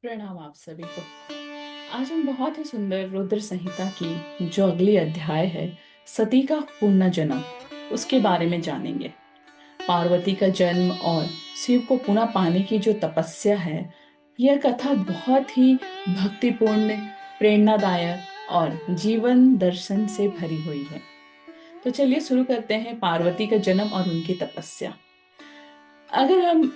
प्रणाम आप सभी को। आज हम बहुत ही सुंदर रुद्र संहिता की जो अगली अध्याय है, सती का पुनर्जन्म, उसके बारे में जानेंगे। पार्वती का जन्म और शिव को पुनः पाने की जो तपस्या है, यह कथा बहुत ही भक्तिपूर्ण, प्रेरणादायक और जीवन दर्शन से भरी हुई है। तो चलिए शुरू करते हैं पार्वती का जन्म और उनकी तपस्या। अगर हम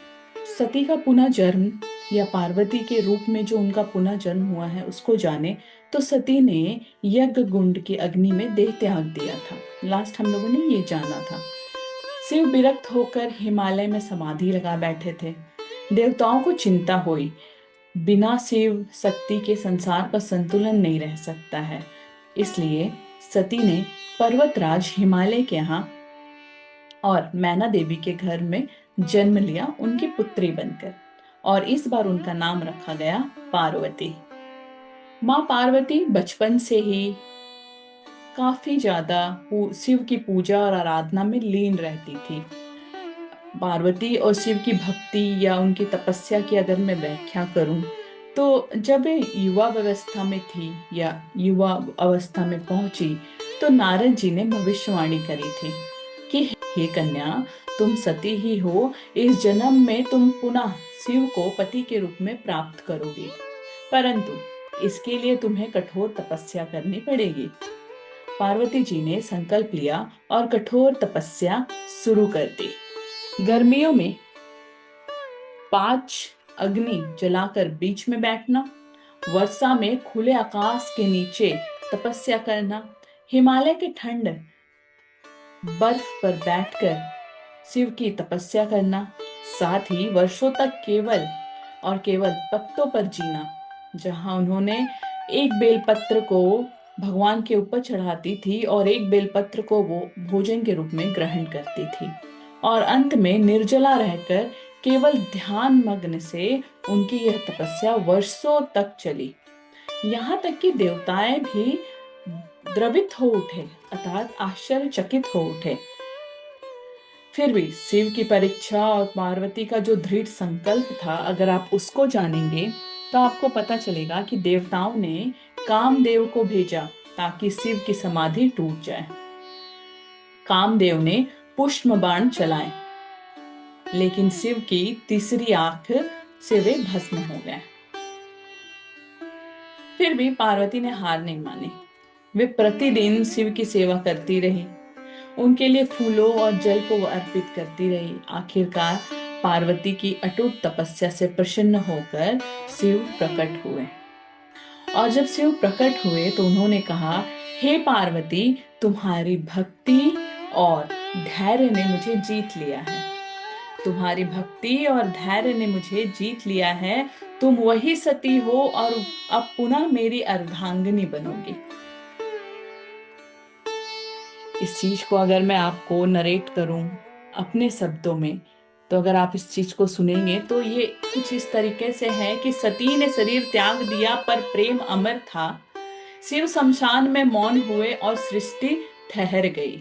सती का पुनः जन्म या पार्वती के रूप में जो उनका पुनः जन्म हुआ है उसको जाने, तो सती ने यज्ञ कुंड की अग्नि में देह त्याग दिया था। लास्ट हम लोगों ने ये जाना था। शिव विरक्त होकर हिमालय में समाधि लगा बैठे थे। देवताओं को चिंता हुई, बिना शिव शक्ति के संसार का संतुलन नहीं रह सकता है। इसलिए सती ने पर्वतराज हिमालय के यहाँ और मैना देवी के घर में जन्म लिया, उनकी पुत्री बनकर। और इस बार उनका नाम रखा गया पार्वती। माँ पार्वती बचपन से ही काफी ज्यादा शिव की पूजा और आराधना में लीन रहती थी। पार्वती और शिव की भक्ति या उनकी तपस्या की अगर मैं व्याख्या करूं, तो जब वे युवा अवस्था में थी या युवा अवस्था में पहुंची, तो नारद जी ने भविष्यवाणी करी थी कि हे कन्या, तुम सती ही हो, इस जन्म में तुम पुनः शिव को पति के रूप में प्राप्त करोगी, परंतु इसके लिए तुम्हें कठोर तपस्या करनी पड़ेगी। पार्वती जी ने संकल्प लिया और कठोर तपस्या शुरू कर दी। गर्मियों में 5 अग्नि जलाकर बीच में बैठना, वर्षा में खुले आकाश के नीचे तपस्या करना, हिमालय के ठंड बर्फ पर बैठकर शिव की तपस्या करना, साथ ही वर्षों तक केवल और केवल पत्तों पर जीना, जहां उन्होंने एक बेलपत्र को भगवान के ऊपर चढ़ाती थी और एक बेलपत्र को वो भोजन के रूप में ग्रहण करती थी। और अंत में निर्जला रहकर केवल ध्यान मग्न से उनकी यह तपस्या वर्षों तक चली। यहाँ तक कि देवताएं भी द्रवित हो उठे, अर्थात आश्चर्यचकित हो उठे। फिर भी शिव की परीक्षा और पार्वती का जो दृढ़ संकल्प था, अगर आप उसको जानेंगे तो आपको पता चलेगा कि देवताओं ने कामदेव को भेजा ताकि शिव की समाधि टूट जाए। कामदेव ने पुष्प बाण चलाए, लेकिन शिव की तीसरी आंख से वे भस्म हो गए। फिर भी पार्वती ने हार नहीं मानी। वे प्रतिदिन शिव की सेवा करती रही, उनके लिए फूलों और जल को अर्पित करती रही। आखिरकार पार्वती की अटूट तपस्या से प्रसन्न होकर शिव प्रकट हुए। और जब शिव प्रकट हुए तो उन्होंने कहा, हे पार्वती, तुम्हारी भक्ति और धैर्य ने मुझे जीत लिया है। तुम्हारी भक्ति और धैर्य ने मुझे जीत लिया है। तुम वही सती हो और अब पुनः मेरी अर्धांगिनी बनोगी। इस चीज को अगर मैं आपको नरेट करूं अपने शब्दों में, तो अगर आप इस चीज को सुनेंगे तो ये कुछ इस तरीके से है कि सती ने शरीर त्याग दिया पर प्रेम अमर था। शिव शमशान में मौन हुए और सृष्टि ठहर गई।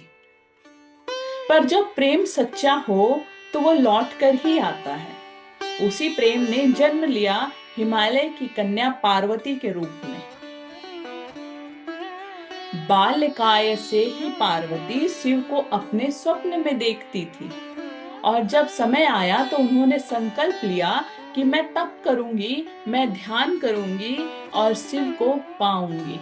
पर जब प्रेम सच्चा हो तो वो लौट कर ही आता है। उसी प्रेम ने जन्म लिया हिमालय की कन्या पार्वती के रूप में। बाल्यकाल से ही पार्वती शिव को अपने स्वप्न में देखती थी, और जब समय आया तो उन्होंने संकल्प लिया कि मैं तप करूंगी, मैं ध्यान करूंगी और शिव को पाऊंगी।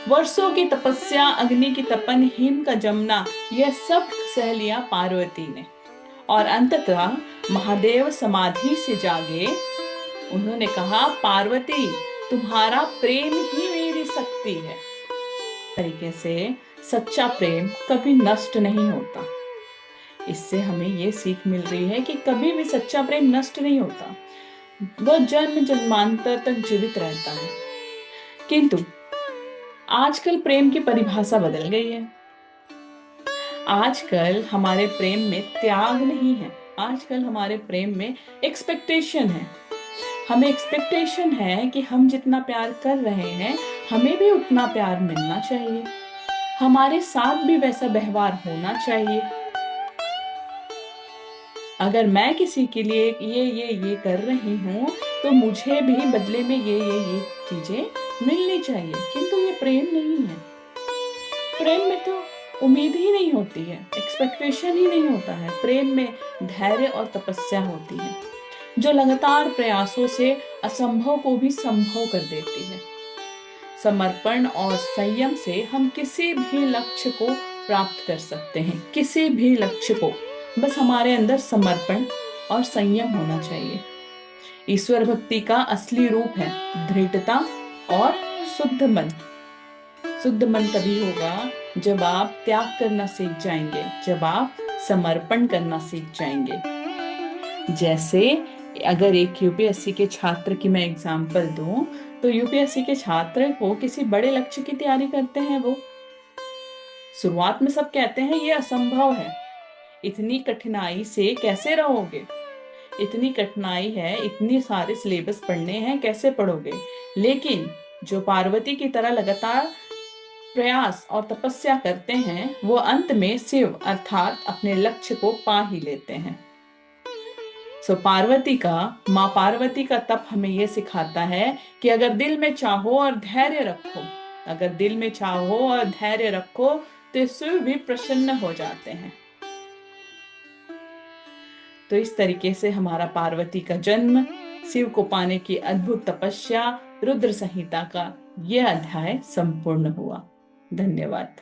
वर्षों की तपस्या, अग्नि की तपन, हिम का जमना, यह सब सह लिया पार्वती ने। और अंततः महादेव समाधि से जागे। उन्होंने कहा, पार्वती, तुम्हारा प्रेम ही मेरी शक्ति है। तरीके से सच्चा प्रेम कभी नष्ट नहीं होता। इससे हमें ये सीख मिल रही है कि कभी भी सच्चा प्रेम नष्ट नहीं होता, वह जन्म जन्मांतर तक जीवित रहता है। किंतु आजकल प्रेम की परिभाषा बदल गई है। आजकल हमारे प्रेम में त्याग नहीं है, आजकल हमारे प्रेम में एक्सपेक्टेशन है। हमें एक्सपेक्टेशन है कि हम जितना प्यार कर रहे हैं, हमें भी उतना प्यार मिलना चाहिए, हमारे साथ भी वैसा व्यवहार होना चाहिए। अगर मैं किसी के लिए ये कर रही हूँ तो मुझे भी बदले में ये चीजें मिलनी चाहिए, किंतु ये प्रेम नहीं है। प्रेम में तो उम्मीद ही नहीं होती है, एक्सपेक्टेशन ही नहीं होता है। प्रेम में धैर्य और तपस्या होती है, जो लगातार प्रयासों से असंभव को भी संभव कर देती है। समर्पण और संयम से हम किसी भी लक्ष्य को प्राप्त कर सकते हैं, किसी भी लक्ष्य को। बस हमारे अंदर समर्पण और संयम होना चाहिए। ईश्वर भक्ति का असली रूप है दृढ़ता और शुद्ध मन। शुद्ध मन तभी होगा जब आप त्याग करना सीख जाएंगे, जब आप समर्पण करना सीख जाएंगे। जैसे अगर एक यूपीएससी के छात्र की मैं एग्जांपल दूं, तो यूपीएससी के छात्र को किसी बड़े लक्ष्य की तैयारी करते हैं। वो शुरुआत में सब कहते हैं ये असंभव है, इतनी कठिनाई से कैसे रहोगे, इतनी कठिनाई है, इतनी सारे सिलेबस पढ़ने हैं, कैसे पढ़ोगे। लेकिन जो पार्वती की तरह लगातार प्रयास और तपस्या करते हैं, वो अंत में शिव अर्थात अपने लक्ष्य को पा ही लेते हैं। माँ पार्वती का तप हमें ये सिखाता है कि अगर दिल में चाहो और धैर्य रखो, अगर दिल में चाहो और धैर्य रखो तो शिव भी प्रसन्न हो जाते हैं। तो इस तरीके से हमारा पार्वती का जन्म, शिव को पाने की अद्भुत तपस्या, रुद्र संहिता का यह अध्याय संपूर्ण हुआ। धन्यवाद।